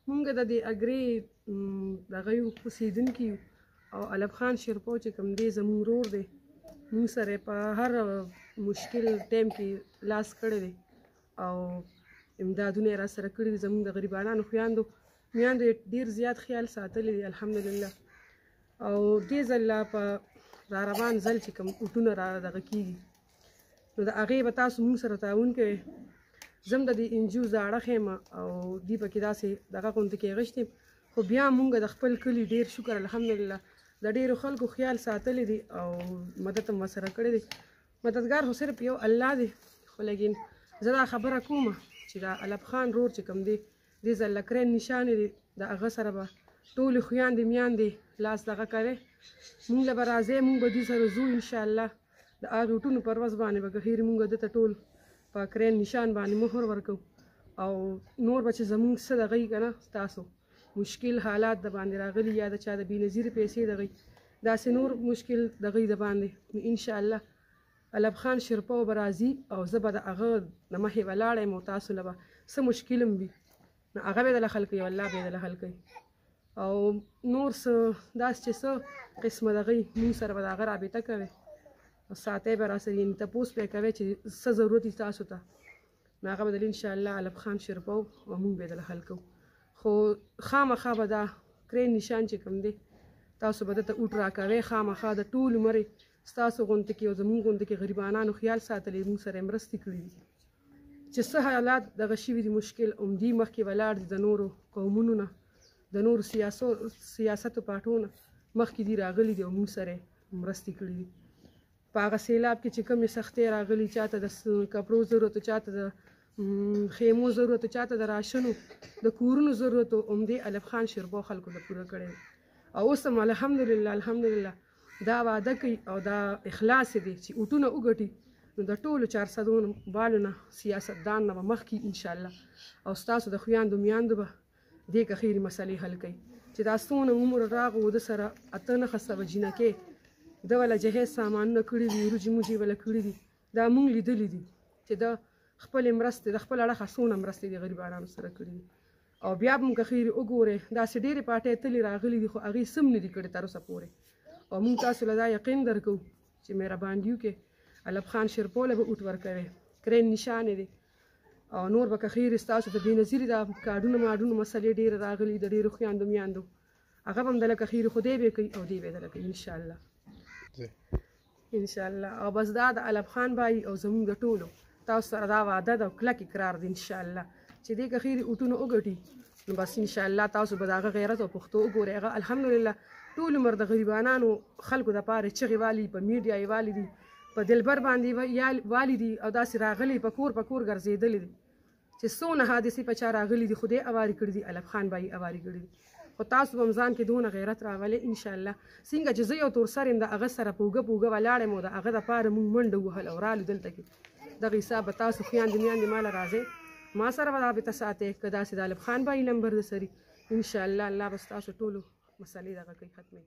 مونږ د دې اګرې دغه یو اوسېدونکي یو او علب خان شیرپو چې کوم دی زموږ ورور دی، مونږ سره یې په هر مشکل ټایم کې لاس کړی دی او امدادونه یې راسره کړي دي. زموږ د غریبانو خویندو میندو یې ډېر زیات خیال ساتلی دی الحمدلله. او دې ځل لا په را روان ځل چې کوم اوټونه را دغه کېږي نو د هغې به تاسو مونږ سره تعاون کوئ. زه هم د دې انجیو زاړه ښیم او دوی پکې داسې دغه غوندې کې غشتې، خو بیا مونږ د خپل کلي ډېر شکر الحمدلله د ډېرو خلکو خیال ساتلی دی او مدد هم ورسره کړی دی. مددګار خو صرف یو الله دی، خو لیکن زه دا خبره کوم چې دا علب خان رور چې کوم دی دې ځل لکرین نشانې دی، د هغه سره به ټولې خویندې میندې لاس دغه کوي. مونږ له به راځئ، مونږ به دوی سره ځو انشاءالله. د هغې اوټونو پر ورځ باندې به که خیر مونږ ده ته ټول په کرین نشان باندې مهر ورکوو او نور به چې زمونږ څه دغه یي که نه ستاسو مشکل حالات د باندې راغلي یا د چا د بېنظیرې پیسې دغه داسې نور مشکل دغه د باندې نو انشاءالله علب خان شیرپو به راځي او زه به د هغه نه مخې ولاړه یم او تاسو له به څه مشکل هم وي نو هغه به یې دله حل کوي او الله به یې دله حل کوي. او نور څه داسې چې څه قسمه دغه یي مونږ سره به د هغه رابطه کوئ او ساتی به راسره یعنې تپوس به یې کوئ چې څه ضرورت وي تاسو ته نو هغه به دله انشاءالله علب خان شیرپو او مونږ به یې دله حل کوو. خو خامخا به دا کرین نشان چې کوم دی تاسو به دته اوټ راکوئ، خامخا د ټول عمر یې ستاسو غونته کې او زمونږ غونته کې غریبانانو خیال ساتلی مونږ سره یې مرستې کړي دي چې څه حالات دغه شوي دي مشکل همدې مخکې ولاړ دي د نورو قومونو نه د نورو سیاستو پاټو نه مخکې دي راغلي دي او مونږ سره یې مرستې کړي دي. په هغه سیلاب کې چې کومې سختۍ راغلي، چاته د کپړو ضرورت، چاته د خیمو ضرورت، چاته د راشنو د کورونو ضرورت همدې علب خان شیرپو خلکو ته پوره کړی دی. او اوس هم الحمدلله الحمدلله دا وعده کوي او دا اخلاص دی چې اوټونه وګټي نو د ټولو 400 بالو نه سیاستدان نه به مخکې انشاءالله او ستاسو د خویندو میاندو به دې که خیرې مسلې حل کوي چې دا څونه عمر راغو د سره 8 سوه جینکې د وله جهیز سامانونه کړي دي، روجې موجې وله کړي دي، دا مونږ لیدلي دي چې د خپلې مرستې د خپل اړخه څونه مرستې د غریبانانو سره کړي دي. او بیا به مونږ که خیرې وګورئ داسې ډېرې پاټۍ تلې راغلي دي خو هغې سم نه دي کړي تر اوسه پورې او مونږ تاسو له دا یقین درکوو چې مهرباني وکړئ علب خان شیرپو له به اوټ ورکوئ، کرین نشانې دی او نور به که خیرې ستاسو د بېنظیرې دا کارډونه ماډونه مسلې ډېرې راغلي د ډېرو خویندو میاندو هغه به هم دله که خیرې خو دی به یې کوي او دی به یې دله کوي انشاءالله انشاءالله. او بس دا د علب خان بایي او زمونږ د ټولو تاسو سره دا وعده ده او کلک اقرار دی انشاءالله چې دې که خیرې اوټونه وګټي نو بس انشاءالله تاسو به د هغه غیرت او پښتو وګورئ. هغه الحمدلله ټول عمر د غریبانانو خلکو دپاره چغې والي په میډیا یې والي دي، په دلبر باندې والي دي او داسې راغلي په کور ګرځېدلي دي چې څونه حادثې په چا راغلي دي خدای اوارې کړي دي علب خان بایي اوارې کړي دي. خو تاسو به هم ځان کې دونه غیرت راولئ انشاءالله څنګه چې زه یو تور سر یم د هغه سره په اوږه ولاړ یم او د هغه دپاره مونږ منډه ووهل او رالو دلته کې دغه حساب به تاسو خویندې میندې ما له راځئ ما سره به رابطه ساتئ که داسې د علب خان بایي نمبر د سري انشاءالله الله به ستاسو ټولو مسلې دغه کوي ختموي.